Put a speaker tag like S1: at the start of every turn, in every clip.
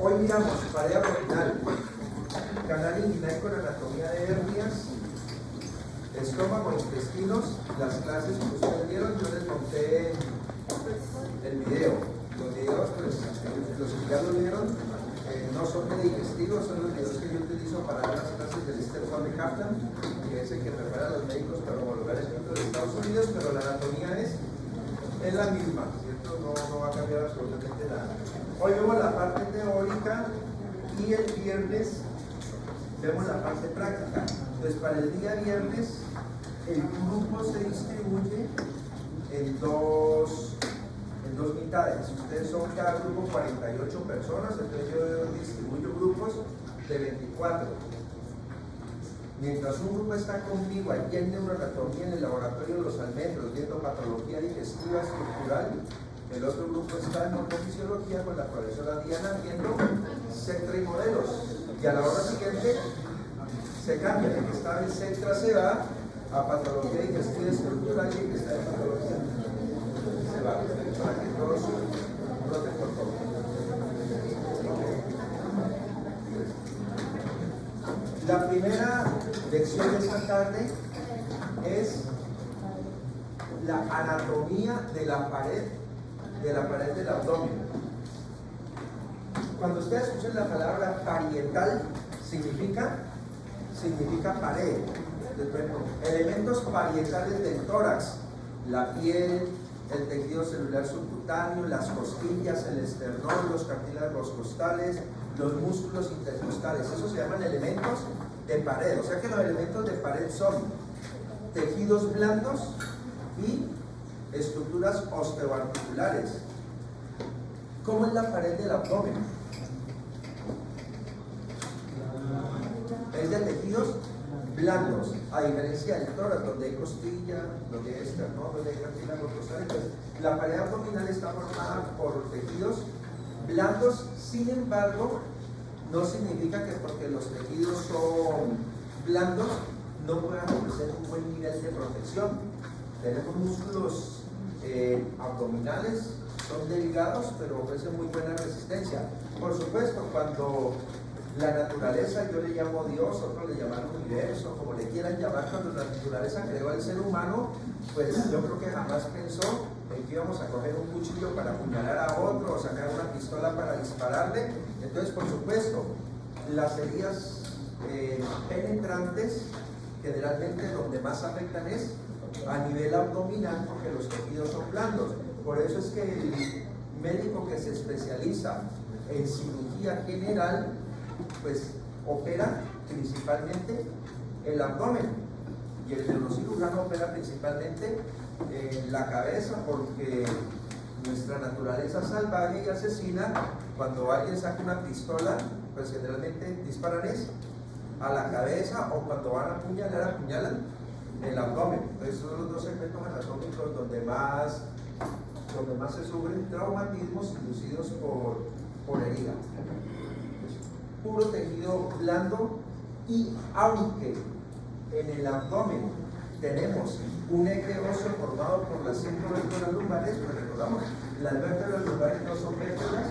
S1: Hoy miramos pared abdominal, canal inguinal con anatomía de hernias, estómago, intestinos, las clases que ustedes vieron, yo les monté el video. Los videos, pues, los que ya lo vieron, no son de digestivos, son los videos que yo utilizo para dar las clases del Step 1 de Kaplan, que es el que prepara a los médicos para homologar el centro de Estados Unidos, pero la anatomía es la misma, ¿cierto? No va a cambiar absolutamente nada. Hoy vemos la parte teórica y el viernes vemos la parte práctica. Entonces, para el día viernes, el grupo se distribuye en dos mitades. Ustedes son cada grupo 48 personas, entonces yo distribuyo grupos de 24. Mientras un grupo está conmigo aquí en neuroanatomía en el laboratorio de los almendros, viendo patología digestiva estructural, el otro grupo está en ortofisiología con la profesora Diana viendo Sectra y modelos. Y a la hora siguiente se cambia, el que está en Sectra se va a patología digestiva estructural y el que está en patología se va, para que todos roten por todo. La primera lección de esta tarde es la anatomía de la pared del abdomen. Cuando ustedes escuchan la palabra parietal, significa pared. Elementos parietales del tórax, la piel, el tejido celular subcutáneo, las costillas, el esternón, los cartílagos costales, los músculos intercostales, esos se llaman elementos de pared. O sea que los elementos de pared son tejidos blandos y estructuras osteoarticulares. ¿Cómo es la pared del abdomen? Es de tejidos blandos, a diferencia del tórax, donde hay costilla, donde hay esternón, donde hay cartílagos costales. La pared abdominal está formada por tejidos blandos, sin embargo, no significa que porque los tejidos son blandos no puedan ofrecer un buen nivel de protección. Tenemos músculos abdominales, son delgados, pero ofrecen muy buena resistencia. Por supuesto, cuando la naturaleza, yo le llamo Dios, otros le llaman universo, como le quieran llamar, cuando la naturaleza creó al ser humano, pues yo creo que jamás pensó en que íbamos a coger un cuchillo para apuñalar a otro o sacar una pistola para dispararle. Entonces, por supuesto, las heridas penetrantes, generalmente donde más afectan es a nivel abdominal, porque los tejidos son blandos. Por eso es que el médico que se especializa en cirugía general, pues opera principalmente el abdomen, y el neurocirujano opera principalmente la cabeza, porque nuestra naturaleza salvaje y asesina, cuando alguien saca una pistola, pues generalmente disparan a la cabeza, o cuando van a apuñalar, apuñalan el abdomen. Entonces son los dos segmentos anatómicos donde más se sufren traumatismos inducidos por herida. Puro tejido blando, y aunque en el abdomen tenemos un eje óseo formado por las 5 vértebras lumbares, pero recordamos, las vértebras lumbares no son vértebras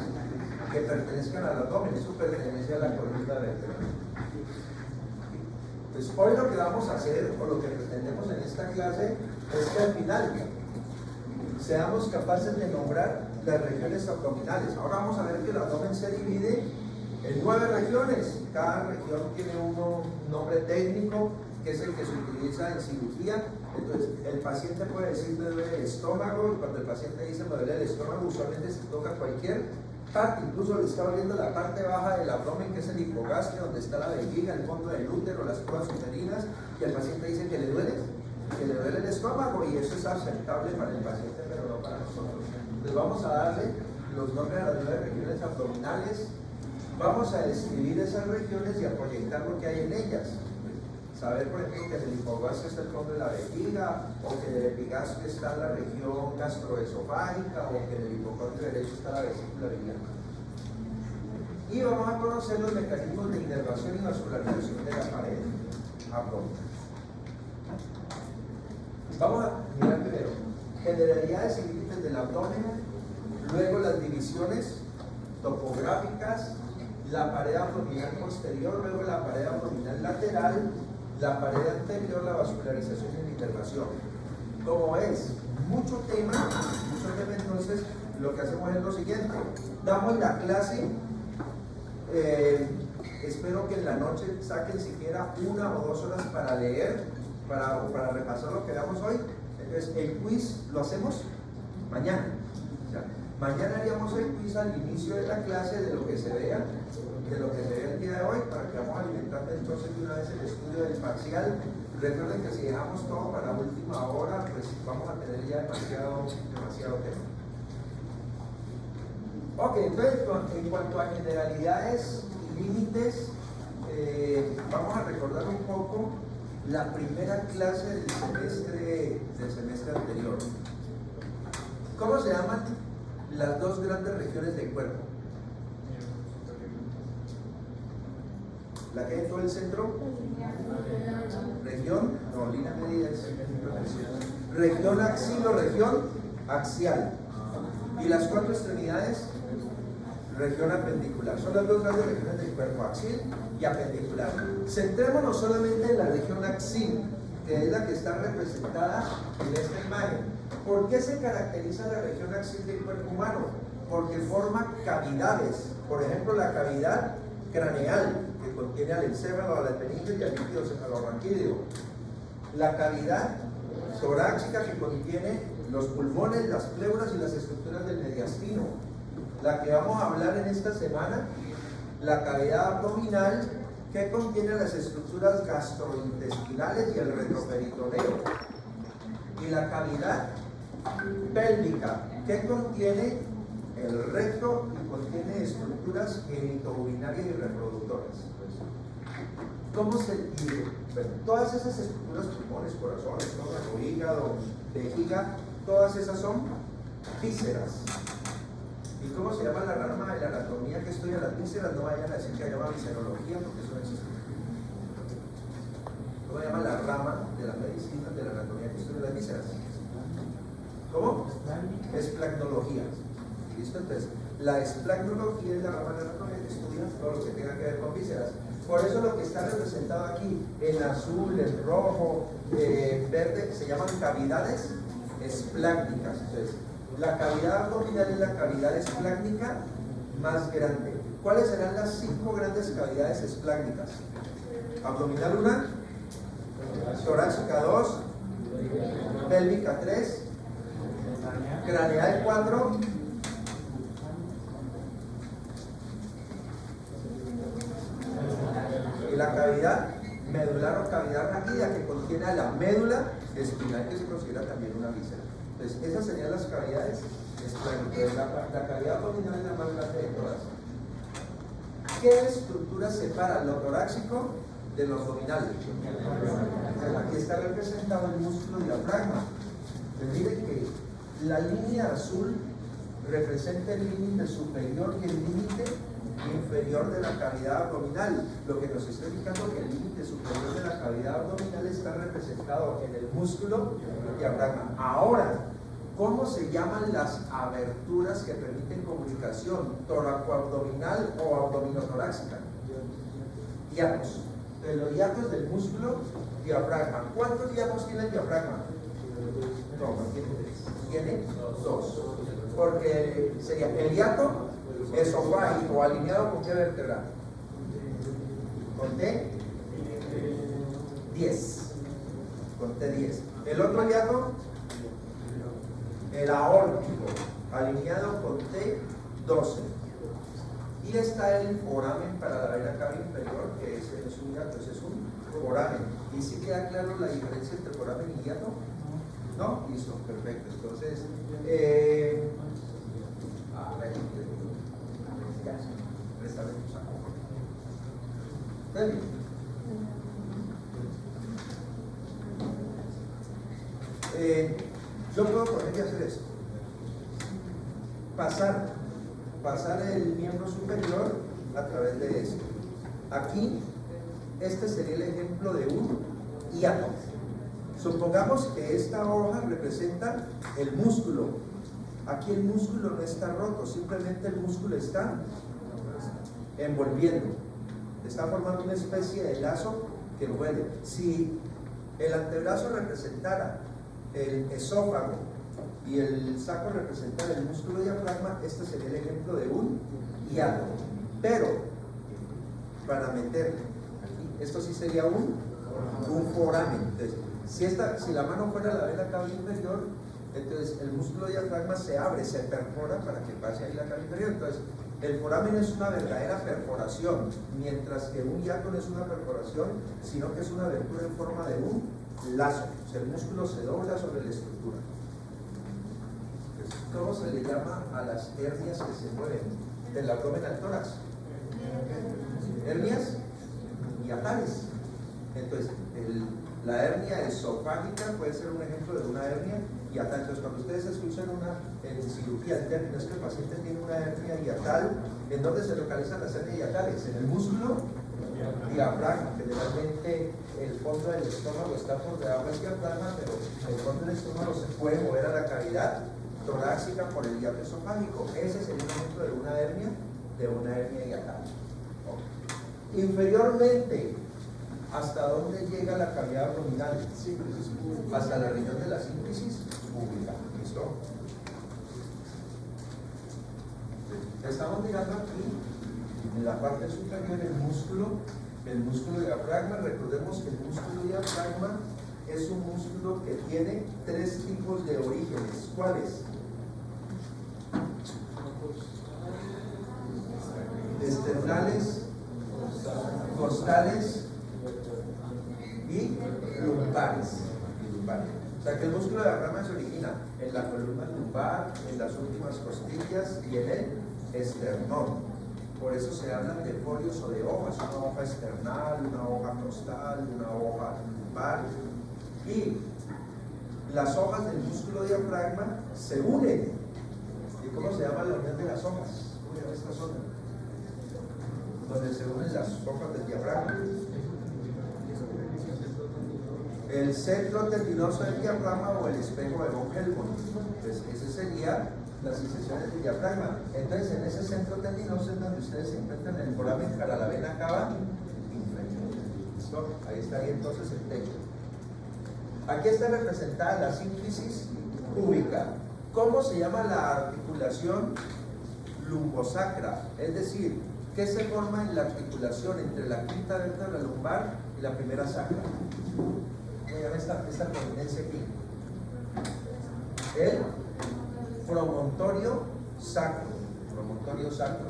S1: que pertenezcan al abdomen, eso pertenece a la columna vertebral. Entonces, hoy lo que vamos a hacer, o lo que pretendemos en esta clase, es que al final seamos capaces de nombrar las regiones abdominales. Ahora vamos a ver que el abdomen se divide en 9 regiones. Cada región tiene un nombre técnico, que es el que se utiliza en cirugía. Entonces, el paciente puede decir me duele el estómago, y cuando el paciente dice me duele el estómago, usualmente se toca cualquier parte, incluso le está doliendo la parte baja del abdomen, que es el hipogastrio, donde está la vejiga, el fondo del útero, las pruebas uterinas, y el paciente dice que le duele el estómago, y eso es aceptable para el paciente, pero no para nosotros. Entonces vamos a darle los nombres a las 9 regiones abdominales, vamos a describir esas regiones y a proyectar lo que hay en ellas. Saber, por ejemplo, que en el hipogastrio está el fondo de la vejiga, o que en el epigastrio está la región gastroesofágica, o que en el hipocondrio derecho está la vesícula biliar. Y vamos a conocer los mecanismos de inervación y vascularización de la pared abdominal. Vamos a mirar primero generalidades y límites del abdomen, luego las divisiones topográficas, la pared abdominal posterior, luego la pared abdominal lateral, la pared anterior, la vascularización y la inervación. Como es mucho tema, entonces lo que hacemos es lo siguiente: damos la clase, espero que en la noche saquen siquiera 1 o 2 horas para leer, para repasar lo que veamos hoy. Entonces el quiz lo hacemos mañana. O sea, mañana haríamos el quiz al inicio de la clase de lo que se vea, el día de hoy, para que vamos alimentando entonces de una vez el estudio del parcial. Recuerden que si dejamos todo para la última hora, pues vamos a tener ya demasiado tema. Ok, entonces en cuanto a generalidades y límites, vamos a recordar un poco la primera clase del semestre anterior. ¿Cómo se llaman las 2 grandes regiones del cuerpo? ¿La que hay en todo el centro? Región, no, línea media es región axil o región axial. ¿Y las 4 extremidades? Región apendicular. Son las 2 grandes regiones del cuerpo, axil y apendicular. Centrémonos solamente en la región axil, que es la que está representada en esta imagen. ¿Por qué se caracteriza la región axil del cuerpo humano? Porque forma cavidades. Por ejemplo, la cavidad craneal, que contiene al encéfalo, al epinefrio y al líquido cefalorraquídeo. La cavidad torácica, que contiene los pulmones, las pleuras y las estructuras del mediastino. La que vamos a hablar en esta semana, la cavidad abdominal, que contiene las estructuras gastrointestinales y el retroperitoneo. Y la cavidad pélvica, que contiene el recto y contiene estructuras genitourinarias y reproductoras. ¿Cómo se divide? Bueno, todas esas estructuras, pulmones, corazón, estómago, hígado, vejiga, todas esas son vísceras. ¿Y cómo se llama la rama de la anatomía que estudia las vísceras? No vayan a decir que se llama viscerología, porque eso no existe. ¿Cómo se llama la rama de la medicina de la anatomía que estudia las vísceras? ¿Cómo? Esplagnología. ¿Listo? Entonces, la esplagnología es la rama de la anatomía que estudia todo lo que tenga que ver con vísceras. Por eso lo que está representado aquí, en azul, en rojo, verde, se llaman cavidades esplácnicas. Entonces, la cavidad abdominal es la cavidad esplácnica más grande. ¿Cuáles serán las 5 grandes cavidades esplácnicas? Abdominal 1, torácica 2, pélvica 3, craneal 4, y la cavidad medular o cavidad raquídea, que contiene a la médula espinal, que se considera también una víscera. Entonces, esas serían las cavidades esplácnicas. La cavidad abdominal es la más grande de todas. ¿Qué estructura separa lo torácico de lo abdominal? Aquí está representado el músculo diafragma. Entonces, miren que la línea azul representa el límite superior y el límite inferior de la cavidad abdominal, lo que nos está indicando que el límite superior de la cavidad abdominal está representado en el músculo diafragma. Ahora, ¿cómo se llaman las aberturas que permiten comunicación toracoabdominal o abdominotorácica? Hiatos. De los hiatos del músculo diafragma. ¿Cuántos hiatos tiene el diafragma? No tiene 3. Tiene 2. Porque sería el hiato esofágico alineado con qué vértebra. Conté 10. Conté 10. El otro hiato, el aórtico, alineado con T12. Y está el foramen para la vena cava inferior, que es un hiato, ese es un foramen. ¿Y si queda claro la diferencia entre foramen y hiato? ¿No? Listo, perfecto. Entonces, préstame tu saco. Yo puedo poner y hacer esto. Pasar el miembro superior a través de esto. Aquí, este sería el ejemplo de un hiato. Supongamos que esta hoja representa el músculo. Aquí el músculo no está roto, simplemente el músculo está envolviendo, está formando una especie de lazo que envuelve. Si el antebrazo representara el esófago y el saco representara el músculo diafragma, este sería el ejemplo de un hiato. Pero para meter aquí, esto sí sería un foramen. Entonces, si la mano fuera la vena cava inferior, entonces el músculo diafragma se abre, se perfora para que pase ahí la cava inferior. Entonces, el foramen es una verdadera perforación, mientras que un hiato no es una perforación, sino que es una abertura en forma de un lazo. O sea, el músculo se dobla sobre la estructura. ¿Cómo se le llama a las hernias que se mueven del abdomen al tórax? Hernias hiatales. Entonces, la hernia esofágica puede ser un ejemplo de una hernia hiatal. Entonces, cuando ustedes escuchan en cirugía el término es que el paciente tiene una hernia hiatal, ¿en dónde se localizan las hernias hiatales? En el músculo diafragma. Generalmente el fondo del estómago está por debajo del diafragma, pero el fondo del estómago se puede mover a la cavidad torácica por el hiato esofágico. Ese sería un ejemplo de una hernia hiatal. Okay. Inferiormente, ¿hasta dónde llega la cavidad abdominal? Hasta la región de la sínfisis pública. ¿Listo? Estamos mirando aquí, en la parte superior, el músculo diafragma. Recordemos que el músculo diafragma es un músculo que tiene tres tipos de orígenes. ¿Cuáles? Esternales, costales y lumbares. O sea que el músculo diafragma se origina en la columna lumbar, en las últimas costillas y en el esternón. Por eso se hablan de folios o de hojas, una hoja esternal, una hoja costal, una hoja lumbar. Y las hojas del músculo diafragma se unen. ¿Y cómo se llama la unión de las hojas? ¿Cómo se llama esta zona? Donde se unen las hojas del diafragma. El centro tendinoso del diafragma o el espejo de von Helmont. Pues ese sería las inserciones del diafragma. Entonces, en ese centro tendinoso es donde ustedes se encuentran el foramen para la vena cava inferior. ¿Listo? Ahí estaría entonces el techo. Aquí está representada la sínfisis púbica. ¿Cómo se llama la articulación lumbosacra? Es decir, ¿qué se forma en la articulación entre la quinta vértebra lumbar y la primera sacra? ¿Cómo se llama esta prominencia aquí? El promontorio sacro. Promontorio sacro.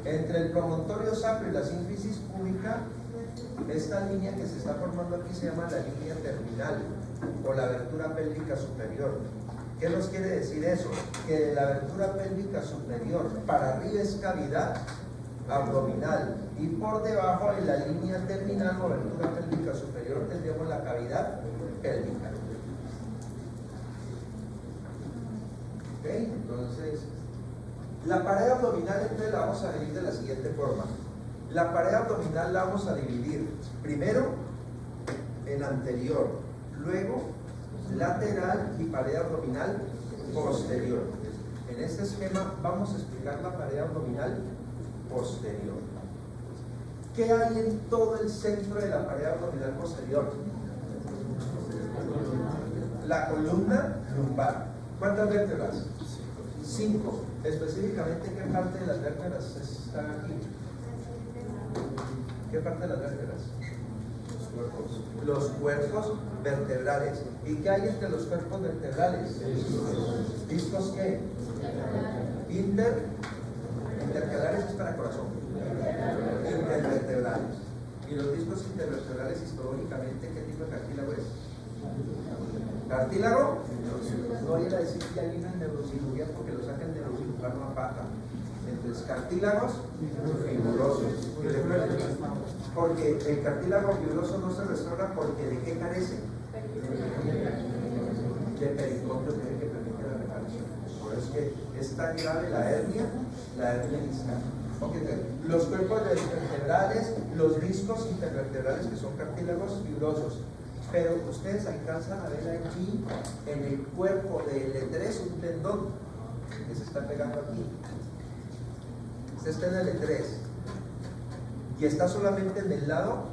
S1: Entre el promontorio sacro y la sínfisis púbica, esta línea que se está formando aquí se llama la línea terminal o la abertura pélvica superior. ¿Qué nos quiere decir eso? Que de la abertura pélvica superior para arriba es cavidad abdominal y por debajo de la línea terminal o abertura pélvica superior tendríamos la cavidad pélvica. ¿Ok? Entonces, la pared abdominal entonces la vamos a dividir de la siguiente forma. La pared abdominal la vamos a dividir primero en anterior, luego lateral y pared abdominal posterior. En este esquema vamos a explicar la pared abdominal posterior. ¿Qué hay en todo el centro de la pared abdominal posterior? La columna lumbar. ¿Cuántas vértebras? 5. Específicamente, ¿qué parte de las vértebras están aquí? ¿Qué parte de las vértebras? Los cuerpos vertebrales. ¿Y qué hay entre los cuerpos vertebrales? ¿Discos qué? Intercalares es para corazón. Intervertebrales. ¿Y los discos intervertebrales histológicamente qué tipo de cartílago es? ¿Cartílago? No voy a decir que hay una neurocirugía porque lo sacan de neurocirujano a pata. Entonces, cartílagos fibrosos. Porque el cartílago fibroso no se restaura porque ¿de qué carece? De pericondrio que permite la reparación. Por eso es que es tan grave la hernia discal. Okay. Los cuerpos vertebrales, los discos intervertebrales que son cartílagos fibrosos. Pero ustedes alcanzan a ver aquí en el cuerpo del L3 un tendón que se está pegando aquí. Este está en L3 y está solamente en el lado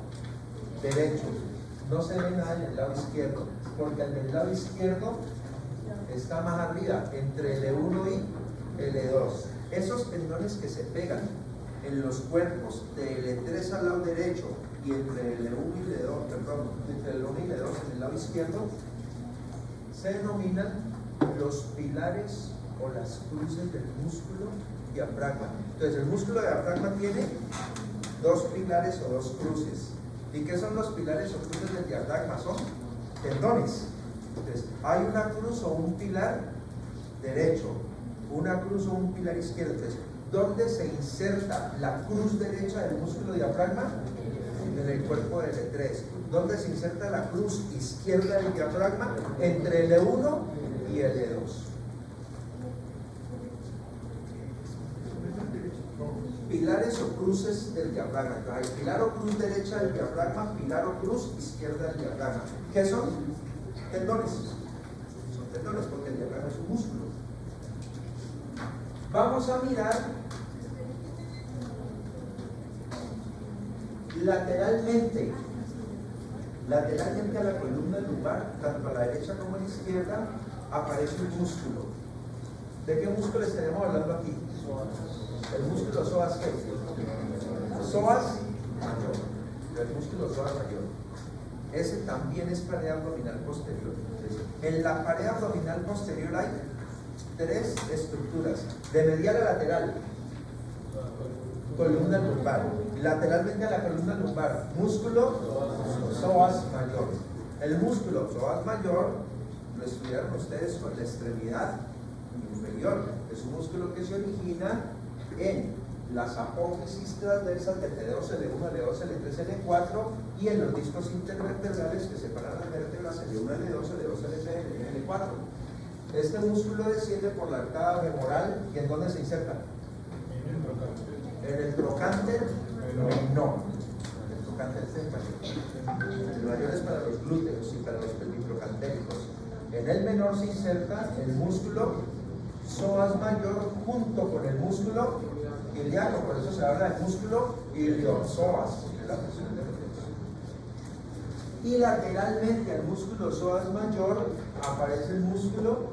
S1: derecho. No se ve nada en el lado izquierdo, porque en el lado izquierdo está más arriba, entre L1 y L2. Esos tendones que se pegan en los cuerpos de L3 al lado derecho y entre L1 y L2, perdón, entre L1 y L2 en el lado izquierdo, se denominan los pilares o las cruces del músculo diafragma. Entonces, el músculo diafragma tiene dos pilares o dos cruces. ¿Y qué son los pilares o cruces del diafragma? Son tendones. Entonces, hay una cruz o un pilar derecho, una cruz o un pilar izquierdo. Entonces, ¿dónde se inserta la cruz derecha del músculo diafragma? En el cuerpo de L3. ¿Dónde se inserta la cruz izquierda del diafragma? Entre L1 y L2. Pilares o cruces del diafragma. Entonces, hay pilar o cruz derecha del diafragma, pilar o cruz izquierda del diafragma. ¿Qué son? Tendones. Son tendones porque el diafragma es un músculo. Vamos a mirar lateralmente a la columna lumbar, tanto a la derecha como a la izquierda, aparece un músculo. ¿De qué músculo estaremos hablando aquí? El músculo psoas, ¿qué? Psoas mayor. El músculo psoas mayor. Ese también es pared abdominal posterior. En la pared abdominal posterior hay tres estructuras: de medial a lateral, columna lumbar; lateralmente a la columna lumbar, músculo psoas mayor. El músculo psoas mayor lo estudiaron ustedes con la extremidad inferior. Es un músculo que se origina en las apófisis transversas del L2, L1, L2, L3, L4 y en los discos intervertebrales que separan las vértebras L1, L2, L2, L3, L4. Este músculo desciende por la arcada femoral. ¿Y en dónde se inserta? En el trocánter menor. El trocánter mayor. El mayor es para los glúteos y para los pelvitrocantéricos. En el menor se inserta el músculo psoas mayor junto con el músculo iliaco. Por eso se habla del músculo iliopsoas, porque es la presión de retención. Y lateralmente al músculo psoas mayor aparece el músculo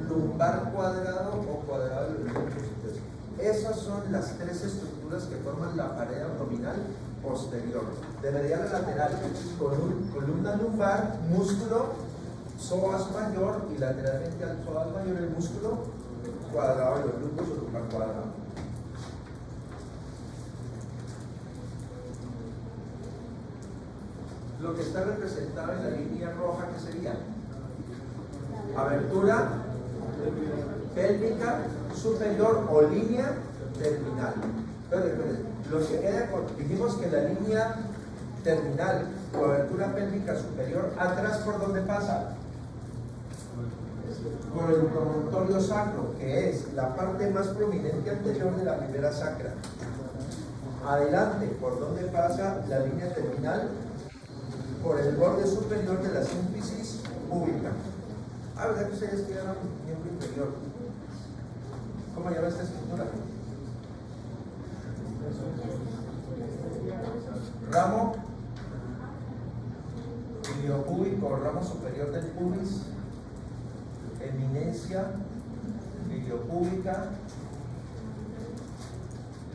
S1: lumbar cuadrado o cuadrado de los glúteos. Esas son las tres estructuras que forman la pared abdominal posterior. De medial a lateral, columna lumbar, músculo psoas mayor, y lateralmente al psoas mayor el músculo cuadrado de los glúteos o lumbar cuadrado. Lo que está representado en la línea roja, ¿qué sería? Abertura pélvica superior o línea terminal. Lo que queda, dijimos que la línea terminal o abertura pélvica superior, atrás, ¿por dónde pasa? Por el promontorio sacro, que es la parte más prominente anterior de la primera sacra. Adelante, ¿por dónde pasa la línea terminal? Por el borde superior de la sínfisis púbica. ¿Verdad que ustedes tienen un miembro inferior? ¿Cómo llama esta estructura? Ramo iliopúbico o ramo superior del pubis, eminencia iliopúbica,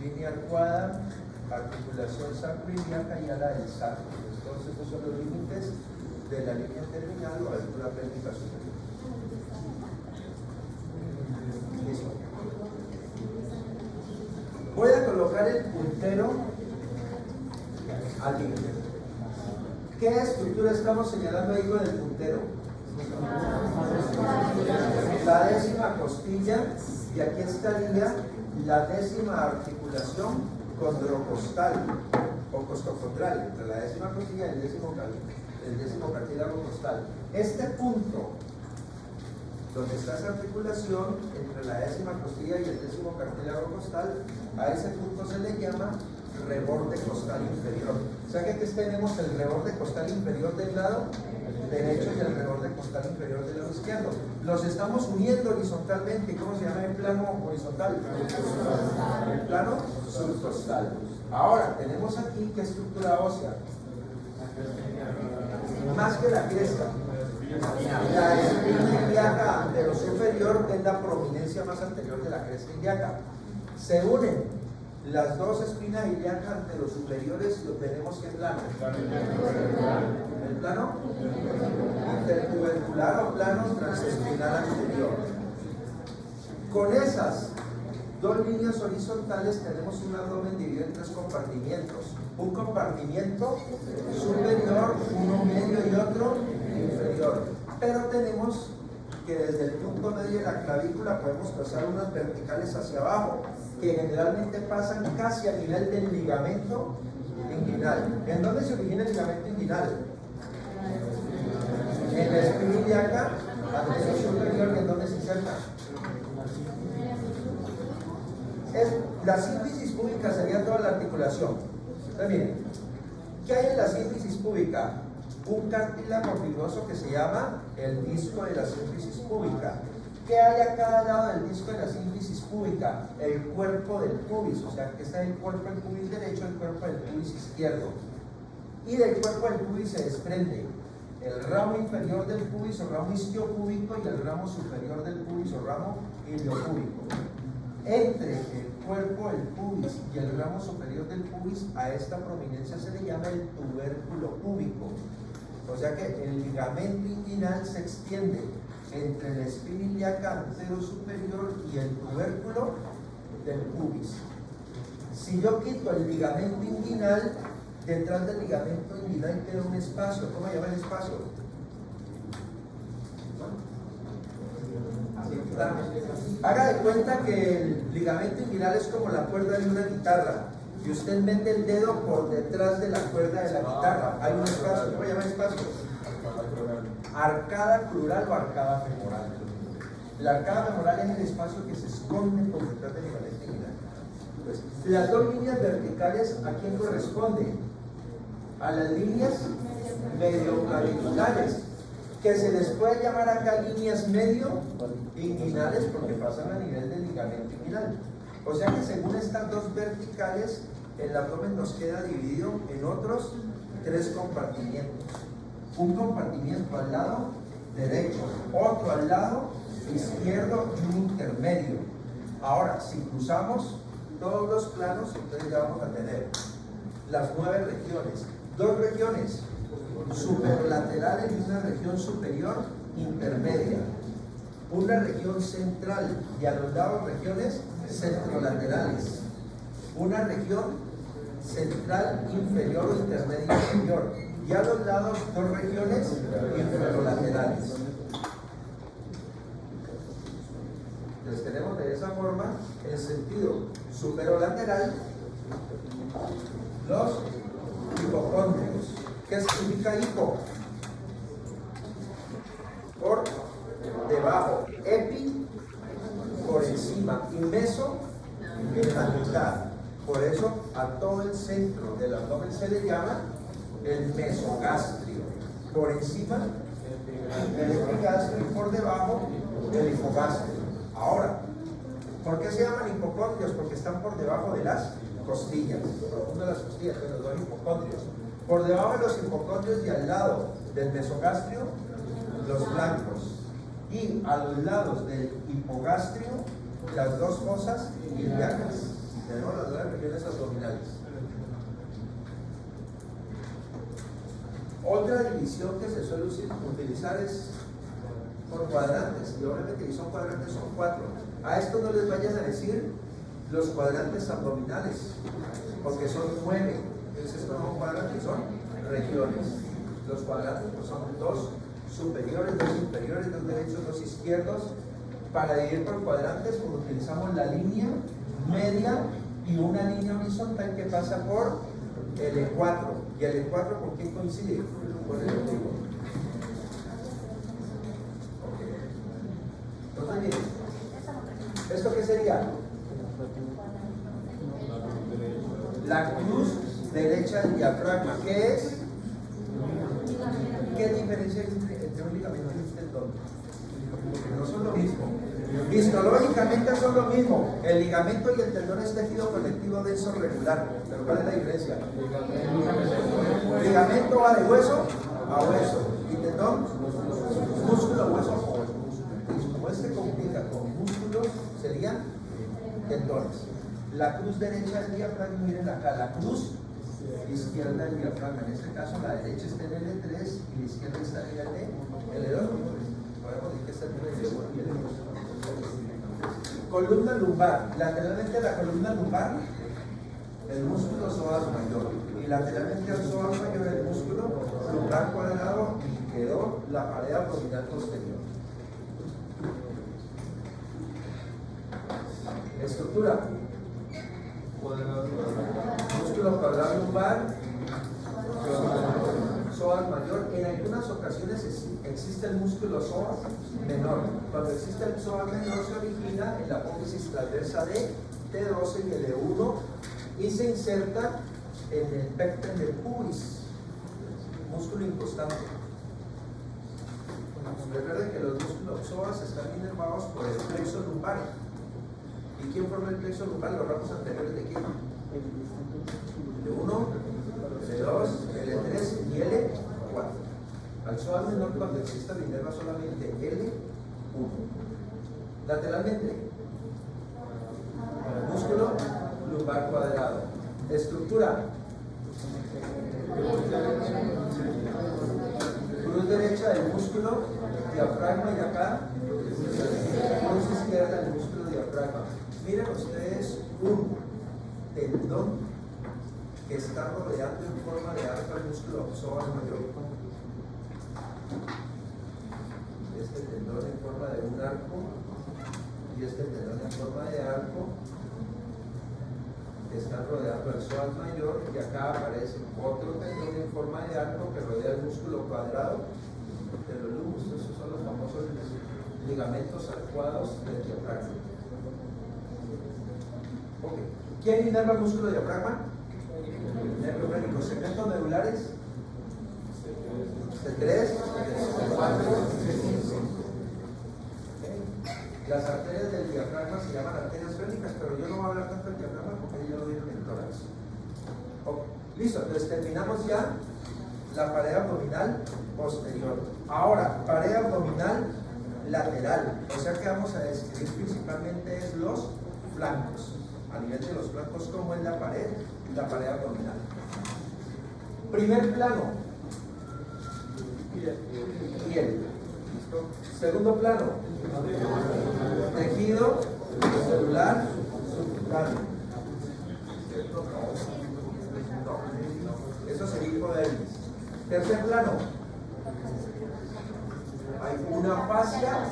S1: línea arcuada, articulación sacroiliaca y ala del sacro. Entonces, estos son los límites de la línea terminal o abertura pélvica superior. Listo. Voy a colocar el puntero al límite. ¿Qué estructura estamos señalando ahí con el puntero? La décima costilla, y aquí estaría la décima articulación condrocostal o costocondral, entre la décima costilla y el décimo cartílago costal. Este punto, donde está esa articulación entre la décima costilla y el décimo cartílago costal, a ese punto se le llama reborde costal inferior. O sea que aquí tenemos el reborde costal inferior del lado derecho y el reborde costal inferior del lado izquierdo. Los estamos uniendo horizontalmente. ¿Cómo se llama el plano horizontal? El plano subcostal. Ahora, tenemos aquí qué estructura ósea. Más que la cresta. La espina ilíaca anterosuperior es la prominencia más anterior de la cresta ilíaca. Se unen las dos espinas ilíacas anterosuperiores y obtenemos ¿qué plano? ¿El plano? Intertubercular o plano transespinal anterior. Con esas dos líneas horizontales tenemos un abdomen dividido en tres compartimientos. Un compartimiento superior, uno medio y otro inferior. Pero tenemos que desde el punto medio de la clavícula podemos pasar unas verticales hacia abajo, que generalmente pasan casi a nivel del ligamento inguinal. ¿En dónde se origina el ligamento inguinal? En la espina ilíaca anterior superior, ¿en dónde se inserta? La sínfisis púbica sería toda la articulación. Entonces, miren, ¿qué hay en la sínfisis púbica? Un cartílago fibroso que se llama el disco de la sínfisis púbica. ¿Qué hay a cada lado del disco de la sínfisis púbica? El cuerpo del pubis, o sea, que está el cuerpo del pubis derecho, el cuerpo del pubis izquierdo. Y del cuerpo del pubis se desprende el ramo inferior del pubis o ramo isquiopúbico y el ramo superior del pubis o ramo iliopúbico. Entre el cuerpo del pubis y el ramo superior del pubis, a esta prominencia se le llama el tubérculo púbico. O sea que el ligamento inguinal se extiende entre la espina ilíaca anterosuperior y el tubérculo del pubis. Si yo quito el ligamento inguinal, detrás del ligamento inguinal queda un espacio. ¿Cómo se llama el espacio? Haga de cuenta que el ligamento inguinal es como la cuerda de una guitarra y usted mete el dedo por detrás de la cuerda de la guitarra. Hay un espacio. ¿Cómo se llama el espacio? Arcada crural o arcada femoral. La arcada femoral es el espacio que se esconde por detrás del ligamento inguinal. Pues, las dos líneas verticales, ¿a quién corresponden? A las líneas medioclaviculares, que se les puede llamar acá líneas medio inguinales porque pasan a nivel del ligamento inguinal. O sea que según estas dos verticales, el abdomen nos queda dividido en otros tres compartimientos. Un compartimiento al lado derecho, otro al lado izquierdo y un intermedio. Ahora, si cruzamos todos los planos, entonces ya vamos a tener las 9 regiones. Dos regiones superlaterales y una región superior intermedia. Una región central y a los lados regiones centrolaterales. Una región central inferior o intermedia inferior. Y a los lados dos regiones inferolaterales. Entonces tenemos de esa forma en sentido superolateral los hipocóndrios. ¿Qué significa hipo? Por debajo, epi por encima y meso en la mitad. Por eso a todo el centro del abdomen se le llama el mesogastrio. Por encima el epigastrio y por debajo el hipogastrio. Ahora, ¿por qué se llaman hipocondrios? Porque están por debajo de las costillas, profundo de las costillas, de los dos hipocondrios. Por debajo de los hipocondrios y al lado del mesogastrio, los blancos. Y a los lados del hipogastrio, las dos fosas ilíacas. Tenemos las dos regiones abdominales. Otra división que se suele utilizar es por cuadrantes, y obviamente si son cuadrantes son 4. A esto no les vayan a decir los cuadrantes abdominales, porque son 9. Entonces estos no son cuadrantes, son regiones. Los cuadrantes pues, son 2 superiores, 2 inferiores, 2 derechos, 2 izquierdos. Para dividir por cuadrantes pues, utilizamos la línea media y una línea horizontal que pasa por el E4. ¿Y el E4 con quién coincide? Con el ombligo. Entonces, miren, ¿esto qué sería? La cruz derecha del diafragma. ¿Qué es? ¿Qué diferencia hay entre un ligamento y un tendón? Porque no son lo mismo. Histológicamente son lo mismo. El ligamento y el tendón es tejido conectivo denso regular. ¿Pero cuál es la diferencia? Ligamento va de hueso a hueso. Y tendón, músculo, hueso o músculo. Como este complica con músculos, serían tendones. La cruz derecha del diafragma, miren acá, la cruz izquierda del diafragma. En este caso, la derecha está en L3 y la izquierda está en L2. Podemos decir que está en L1 y L2. Columna lumbar. Lateralmente a la columna lumbar, el músculo psoas mayor. Y lateralmente al psoas mayor, el músculo lumbar cuadrado, y quedó la pared abdominal posterior. Estructura. Músculo cuadrado lumbar, psoas mayor. En algunas ocasiones existe el músculo psoas menor. Cuando existe el psoas menor se origina en la apófisis transversa de T12 y L1 y se inserta en el pecten del pubis, músculo inconstante. Recuerden que los músculos psoas están inervados por el plexo lumbar. ¿Y quién forma el plexo lumbar? Los ramos anteriores de quién? L1, L2, L3 y L4. Al psoas menor, cuando exista la inerva solamente L1. Lateralmente, músculo lumbar cuadrado. Estructura. Cruz derecha del músculo diafragma y acá cruz izquierda del músculo diafragma. Miren ustedes un tendón que está rodeando en forma de arco el músculo psoas mayor. Este tendón en forma de un arco y este tendón en forma de arco que están rodeando el psoas mayor, y acá aparece otro tendón en forma de arco que rodea el músculo cuadrado de los lumos. Esos son los famosos ligamentos arcuados del diafragma. Okay. ¿Quién inerva el músculo diafragma? Nervio médico. ¿Segmentos medulares? C3, C4, C5. Las arterias del diafragma se llaman arterias fénicas, pero yo no voy a hablar tanto del diafragma porque ya lo vieron en tórax. Okay. Listo, entonces terminamos ya la pared abdominal posterior. Ahora, pared abdominal lateral. O sea que vamos a describir principalmente los flancos. A nivel de los flancos, como en la pared abdominal. Primer plano, piel. ¿Listo? Segundo plano, tejido celular subcutáneo. Eso sería hipodermis. Tercer plano, hay una fascia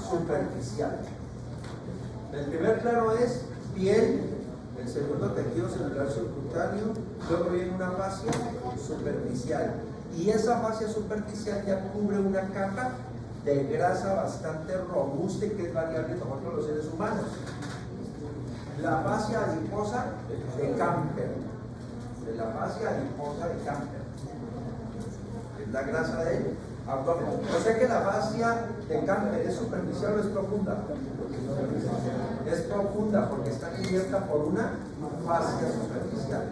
S1: superficial. El primer plano es piel, el segundo tejido celular subcutáneo, luego viene una fascia superficial, y esa fascia superficial ya cubre una capa de grasa bastante robusta y que es variable en nosotros los seres humanos. La fascia adiposa de Camper, la fascia adiposa de Camper, es la grasa del abdomen. O sea que la fascia de Camper es superficial o es profunda. Es profunda porque está cubierta por una fascia superficial.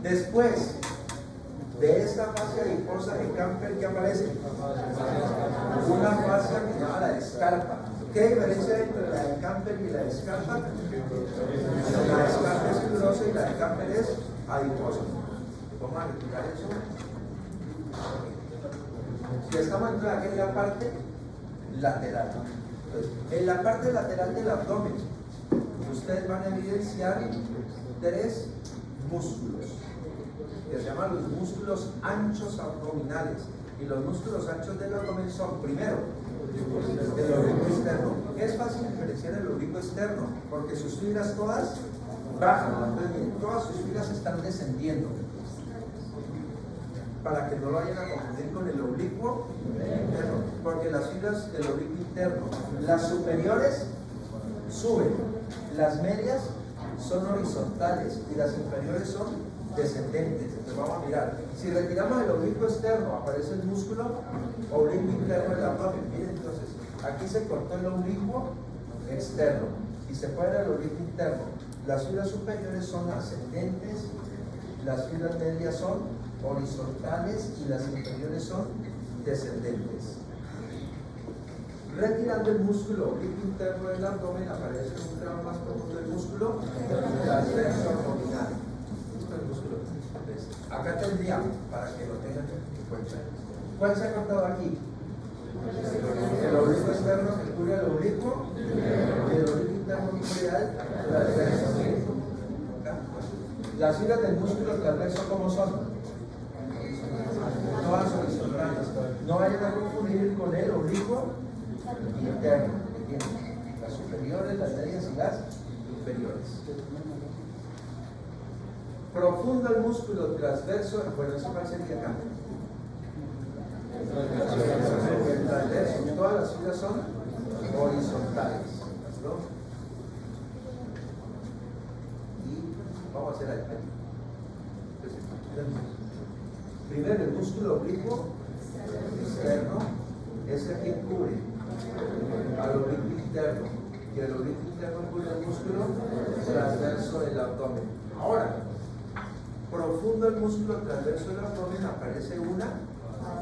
S1: Después de esta fascia adiposa de Camper, ¿qué aparece? Una fascia que se llama la escarpa. ¿Qué diferencia hay entre la de Camper y la de escarpa? La de escarpa es fibrosa y la de Camper es adiposa. Vamos a retirar eso. Ya estamos en aquella parte lateral. Entonces, en la parte lateral del abdomen, ustedes van a evidenciar tres músculos que se llaman los músculos anchos abdominales. Y los músculos anchos del abdomen son, primero, el oblicuo externo. Es fácil diferenciar el oblicuo externo porque sus fibras todas bajan. Entonces, todas sus fibras están descendiendo, para que no lo vayan a confundir con el oblicuo interno, porque las fibras del oblicuo interno, las superiores suben, las medias son horizontales y las inferiores son descendentes. Entonces vamos a mirar, si retiramos el oblicuo externo aparece el músculo oblicuo interno del abdomen. Miren entonces, Aquí se cortó el oblicuo externo y se puede ver el oblicuo interno. Las fibras superiores son ascendentes, las fibras medias son horizontales y las inferiores son descendentes. Retirando el músculo oblicuo interno del abdomen aparece un tramo más profundo del músculo transverso abdominal. Acá tendría, para que lo tengan en cuenta. ¿Cuál se ha cortado aquí? El oblicuo externo que cubre el oblicuo y el oblicuo interno que cubre al transverso. Las fibras del músculo transverso, ¿cómo son? Todas horizontales. No vayan a confundir con el oblicuo interno. Las superiores, las medias y las inferiores. Profundo el músculo transverso, bueno, eso cuál sería acá. El transverso, todas las fibras son horizontales. ¿No? Y vamos a hacer ahí. Primero el músculo oblicuo externo es el que cubre al oblicuo interno, y el oblicuo interno cubre el músculo transverso del abdomen. Ahora, profundo el músculo transverso del abdomen aparece una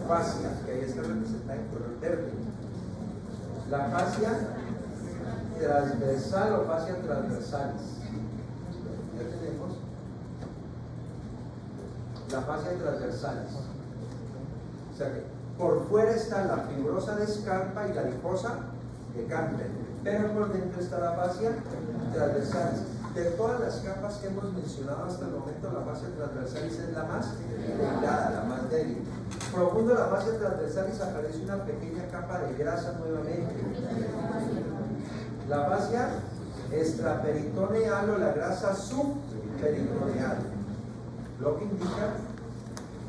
S1: fascia, que ahí está representada en color verde. La fascia transversal o fascia transversalis. Ya tenemos la fascia transversalis. O sea que por fuera está la fibrosa de Scarpa y la adiposa de Campbell, pero por dentro está la fascia transversalis. De todas las capas que hemos mencionado hasta el momento, la fascia transversalis es la más delgada, la más débil. Profundo la fascia transversalis aparece una pequeña capa de grasa nuevamente. La fascia extraperitoneal o la grasa subperitoneal, lo que indica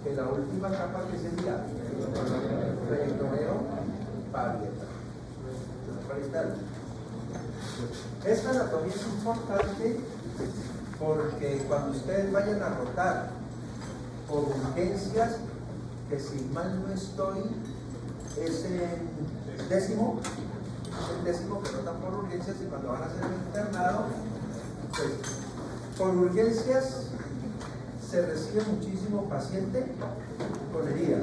S1: que la última capa que sería peritoneo parietal. Esta anatomía es importante porque cuando ustedes vayan a rotar por urgencias, que si mal no estoy, es el décimo que rotan por urgencias, y cuando van a hacer el internado, pues por urgencias se recibe muchísimo paciente con herida.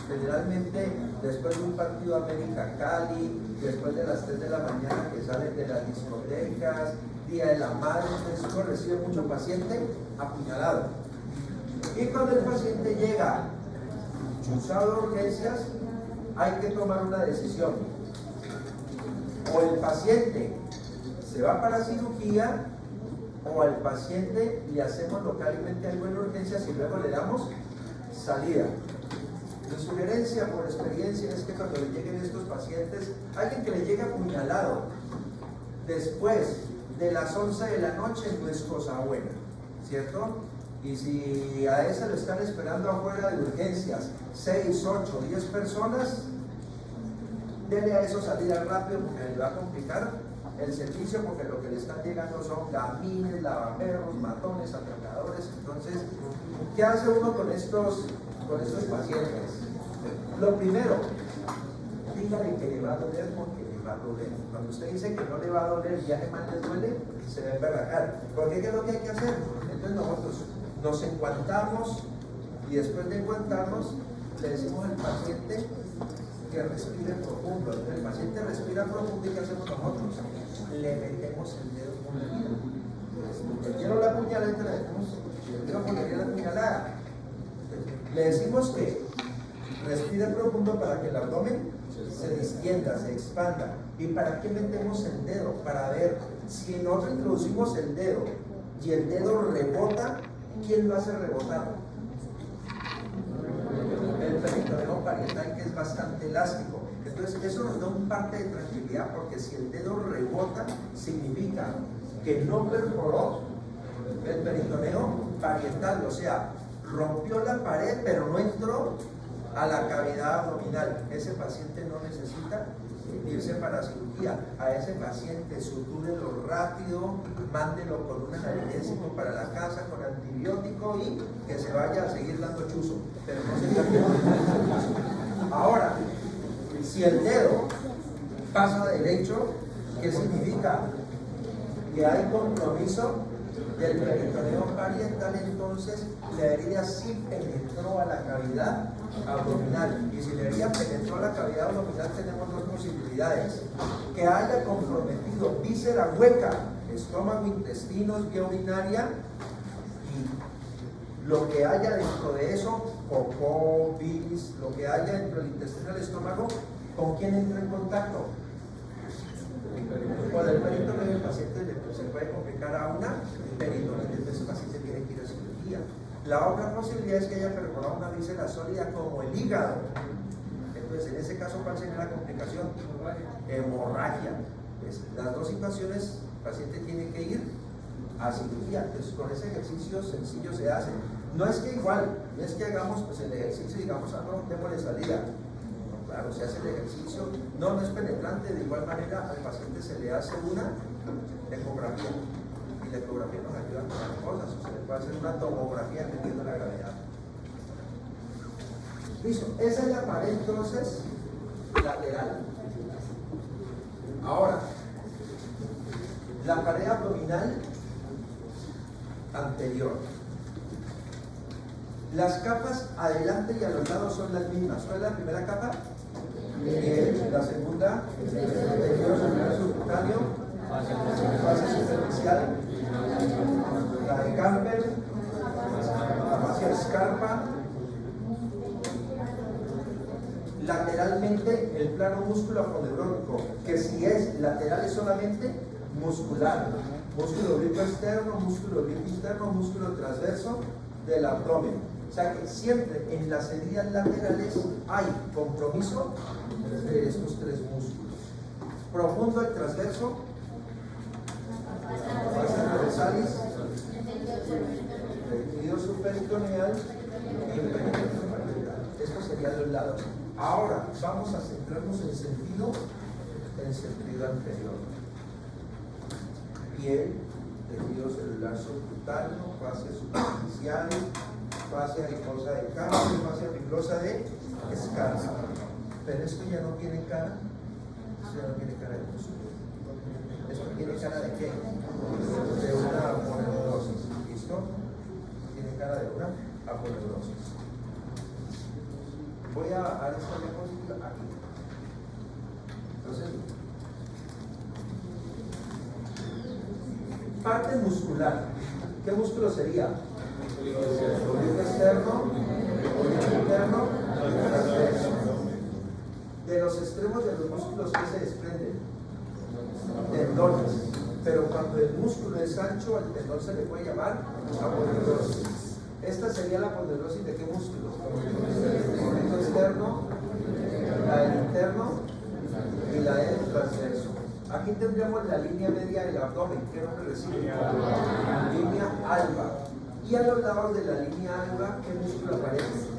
S1: Generalmente después de un partido América Cali, después de las 3 de la mañana que salen de las discotecas, Día de la Madre, entonces uno recibe mucho paciente apuñalado. Y cuando el paciente llega chuzado de urgencias, hay que tomar una decisión. O el paciente se va para cirugía, o al paciente le hacemos localmente algo en urgencias y luego le damos salida. Mi sugerencia por experiencia es que cuando le lleguen estos pacientes, alguien que le llegue apuñalado después de las 11 de la noche no es cosa buena, ¿cierto? Y si a ese lo están esperando afuera de urgencias 6, 8, 10 personas, dele a eso salida rápido porque le va a complicar el servicio, porque lo que le están llegando son gamines, lavaperros, matones, atracadores. Entonces, ¿qué hace uno con estos pacientes? Lo primero, dígale que le va a doler porque le va a doler. Cuando usted dice que no le va a doler y además le duele, se va a emberracar. Porque ¿qué es lo que hay que hacer? Entonces nosotros nos encuantamos y después de encuantarnos le decimos al paciente que respire profundo. El paciente respira profundo y ¿qué hacemos nosotros? Le metemos el dedo con la vida. El quiero la puñalada, le metemos el dedo con la puñalada. Le decimos que respire profundo para que el abdomen se distienda, se expanda. ¿Y para qué metemos el dedo? Para ver si nosotros introducimos el dedo y el dedo rebota, ¿quién lo hace rebotar? El peritoneo parietal, que es bastante elástico. Entonces eso nos da un parte de tranquilidad, porque si el dedo rebota significa que no perforó el peritoneo parietal, o sea, rompió la pared pero no entró a la cavidad abdominal. Ese paciente no necesita irse para cirugía. A ese paciente sutúrelo rápido, mándelo con un analgésico para la casa, con antibiótico, y que se vaya a seguir dando chuzo, pero no se cambie. Ahora, si el dedo pasa derecho, ¿qué significa? Que hay compromiso del peritoneo parietal, entonces la herida sí penetró a la cavidad abdominal. Y si la herida penetró a la cavidad abdominal, tenemos dos posibilidades: que haya comprometido víscera hueca, estómago, intestinos, vía urinaria, y lo que haya dentro de eso, popó, bilis, lo que haya dentro del intestino del estómago, ¿con quién entra en contacto? Con el peritoneo del paciente se puede complicar a una peritonitis, entonces el paciente tiene que ir a cirugía. La otra posibilidad es que haya perforado una víscera sólida como el hígado. Entonces, en ese caso, ¿cuál sería la complicación? Hemorragia. Pues, las dos situaciones, el paciente tiene que ir a cirugía. Entonces, con ese ejercicio sencillo se hace. No es que igual, no es que hagamos pues, el ejercicio y digamos, no, démosle salida. Claro, se hace el ejercicio, no es penetrante. De igual manera al paciente se le hace una ecografía, y la ecografía nos ayuda con las cosas, o se le puede hacer una tomografía entendiendo la gravedad. Listo, esa es la pared entonces lateral. Ahora, la pared abdominal anterior. Las capas adelante y a los lados son las mismas. ¿Cuál es la primera capa? La segunda, tejido celular subcutáneo, fase superficial, la de Campbell, la fascia escarpa. Lateralmente el plano músculo aponeurótico, que si es lateral es solamente muscular, músculo oblicuo externo, músculo oblicuo interno, músculo transverso del abdomen. O sea que siempre en las heridas laterales hay compromiso de estos tres músculos. Profundo el transverso, fascia dorsalis, tejido subperitoneal y peritoneo parietal. Estos serían los lados. Ahora vamos a centrarnos en sentido anterior. Piel, tejido celular subcutáneo, fascia superficial, fascia adiposa de Campbell, fascia fibrosa de escarpa. Pero esto ya no tiene cara, esto ya no tiene cara de músculo. Esto tiene cara de qué? De una aponeurosis. ¿Listo? Tiene cara de una aponeurosis. Voy a dar esta diapositiva aquí. Entonces, parte muscular. ¿Qué músculo sería? Oblicuo externo, oblicuo interno, transverso. De los extremos de los músculos, ¿qué se desprenden? Tendones. Pero cuando el músculo es ancho, al tendón se le puede llamar aponeurosis. Esta sería la aponeurosis de qué músculo? Oblicuo externo, la del interno y la del transverso. Aquí tendríamos la línea media del abdomen. ¿Qué nombre recibe? Línea alba. Y a los lados de la línea alba, ¿qué músculo aparece?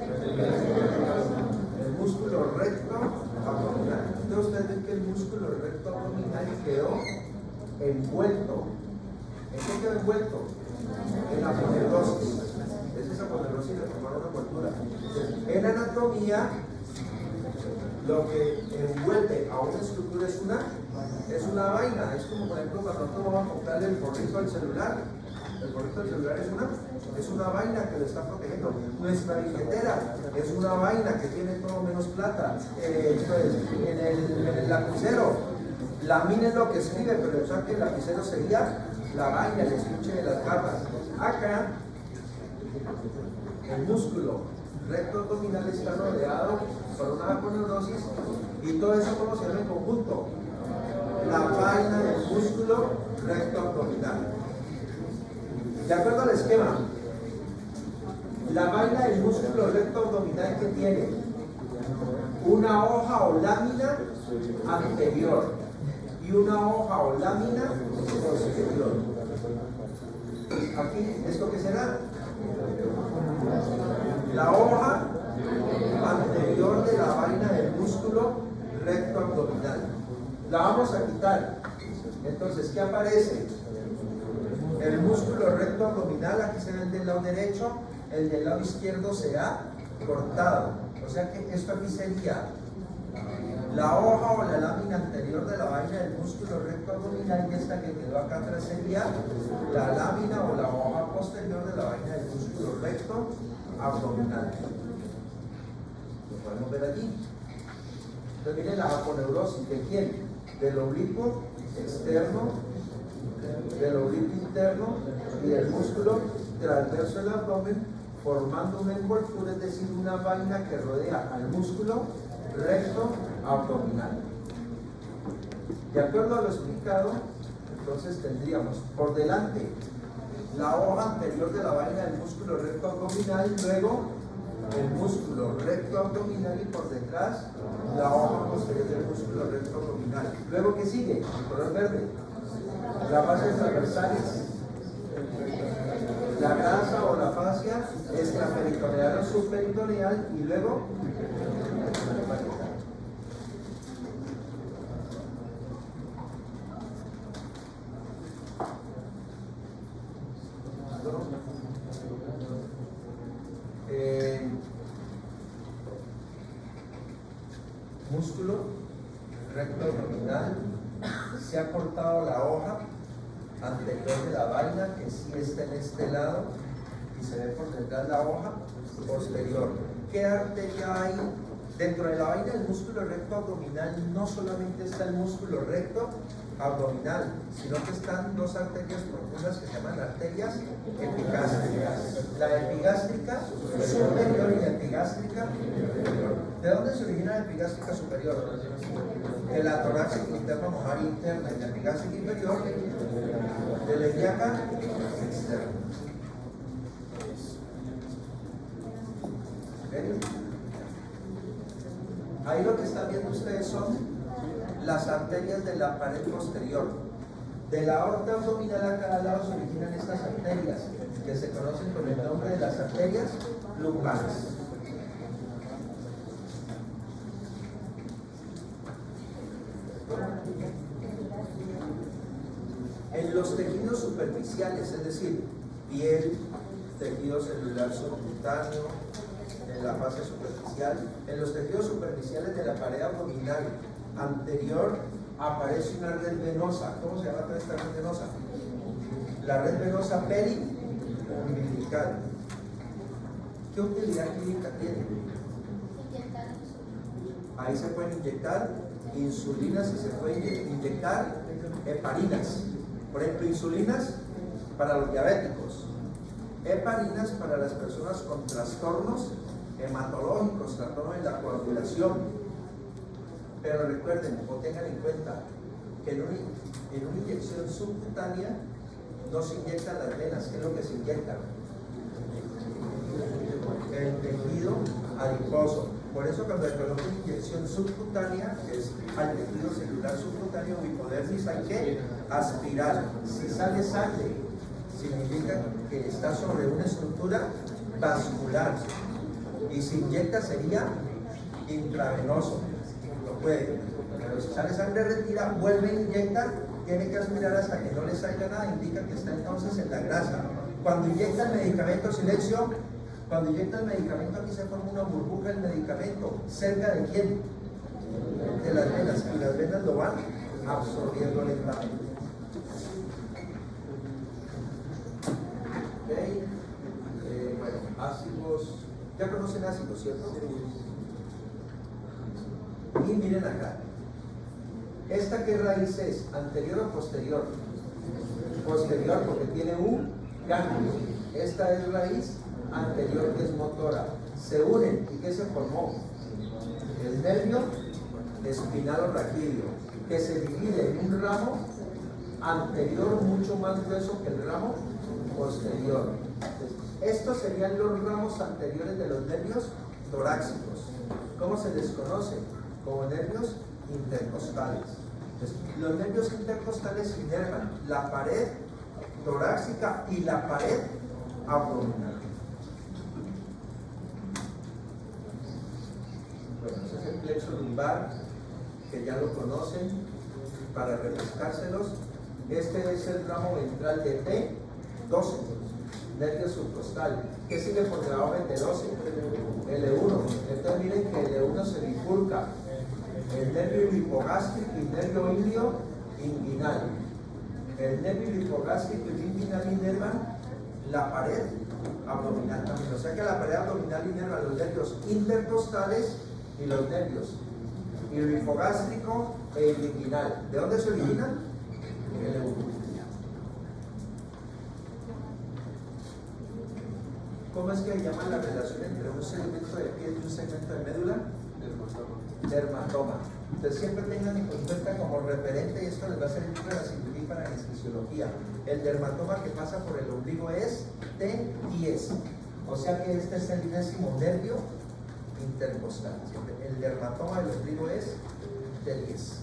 S1: El músculo recto abdominal. Entonces ustedes ven que el músculo recto abdominal quedó envuelto. ¿En qué quedó envuelto? En la aponeurosis. Es esa aponeurosis de formar una envoltura. En anatomía, lo que envuelve a una estructura es una vaina. Es como, por ejemplo, cuando nosotros vamos a comprarle el forrito al celular. El forrito del celular es una vaina que lo está protegiendo. Nuestra billetera es una vaina que tiene todo menos plata. En el lapicero, la mina es lo que escribe, pero o sea que el lapicero sería la vaina, el estuche de las gafas. Acá, el músculo recto abdominal está rodeado por una aponeurosis, y todo eso, ¿cómo se llama en conjunto? La vaina del músculo recto abdominal. De acuerdo al esquema, la vaina del músculo recto abdominal, que tiene una hoja o lámina anterior y una hoja o lámina posterior. Aquí, ¿esto qué será? La hoja anterior de la vaina del músculo recto abdominal. La vamos a quitar. Entonces, ¿qué aparece? El músculo recto abdominal. Aquí se ve el del lado derecho, el del lado izquierdo se ha cortado. O sea que esto aquí sería La hoja o la lámina anterior de la vaina del músculo recto abdominal, y esta que quedó acá atrás sería la lámina o la hoja posterior de la vaina del músculo recto abdominal. Lo podemos ver allí. Entonces miren la aponeurosis de quién, del oblicuo externo, del oblicuo interno y del músculo transverso del abdomen, formando una envoltura, es decir, una vaina que rodea al músculo recto abdominal. De acuerdo a lo explicado, entonces tendríamos por delante la hoja anterior de la vaina del músculo recto abdominal, luego el músculo recto abdominal y por detrás la hoja posterior del músculo recto abdominal. Luego, ¿qué sigue? El color verde. Las bases transversales, la grasa o la fascia extraperitoneal o subperitoneal y luego músculo recto abdominal. Se ha cortado la hoja anterior de la vaina, que sí está en este lado, y se ve por detrás la hoja posterior. ¿Qué arteria hay? Dentro de la vaina del músculo recto abdominal no solamente está el músculo recto abdominal, sino que están dos arterias profundas que se llaman arterias epigástricas. La epigástrica superior y la epigástrica inferior. ¿De dónde se origina la epigástrica superior? De la torácica interna mojaria interna, y la epigástrica inferior de la ilíaca externa. ¿Okay? Ahí lo que están viendo ustedes son las arterias de la pared posterior. De la aorta abdominal a cada lado se originan estas arterias, que se conocen con el nombre de las arterias lumbares. En los tejidos superficiales, es decir, piel, tejido celular subcutáneo, en la fase superficial, en los tejidos superficiales de la pared abdominal anterior aparece una red venosa. ¿Cómo se llama toda esta red venosa? La red venosa periumbilical. ¿Qué utilidad clínica tiene? Ahí se pueden inyectar insulinas y se pueden inyectar heparinas. Por ejemplo, insulinas para los diabéticos, heparinas para las personas con trastornos hematológicos, trastornos de la coagulación. Pero recuerden o tengan en cuenta que en una inyección subcutánea no se inyectan las venas. ¿Qué es lo que se inyecta? El tejido adiposo. Por eso cuando se coloca una inyección subcutánea, es al tejido celular subcutáneo o hipodermis, hay que aspirar. Si sale sangre, significa que está sobre una estructura vascular. Y si inyecta sería intravenoso. Lo puede. Pero si sale sangre retira, vuelve a inyectar, tiene que aspirar hasta que no le salga nada, indica que está entonces en la grasa. Cuando inyecta el medicamento, silencio, cuando inyecta el medicamento aquí se forma una burbuja del medicamento. ¿Cerca de quién? De las venas. Y las venas lo van absorbiendo lentamente. Okay. Bueno, ácidos. Ya conocen ácidos, ¿cierto? Y miren acá. ¿Esta qué raíz es? ¿Anterior o posterior? Posterior, porque tiene un ganglio. Esta es raíz anterior, que es motora. Se unen. ¿Y qué se formó? El nervio espinal o raquídeo, que se divide en un ramo anterior mucho más grueso que el ramo posterior. Estos serían los ramos anteriores de los nervios torácicos. ¿Cómo se les conoce? Como nervios intercostales. Entonces, los nervios intercostales inervan la pared torácica y la pared abdominal. Bueno, ese es el plexo lumbar, que ya lo conocen, para refrescárselos. Este es el ramo ventral de T12, nervio subcostal. ¿Qué sigue por debajo de T12? L1. Entonces miren que L1 se bifurca el nervio hipogástrico y nervio ilio inguinal. El nervio hipogástrico y inguinal inervan la pared abdominal también. O sea que la pared abdominal inerva los nervios intercostales y los nervios hipogástrico e inguinal. ¿De dónde se originan? En el umbilical. ¿Cómo es que se llama la relación entre un segmento de piel y un segmento de médula? Dermatoma. Entonces siempre tengan en cuenta como referente, y esto les va a servir para la cirugía y para la anestesiología. El dermatoma que pasa por el ombligo es T10. O sea que este es el 10º nervio intercostal. El dermatoma del ombligo es T10.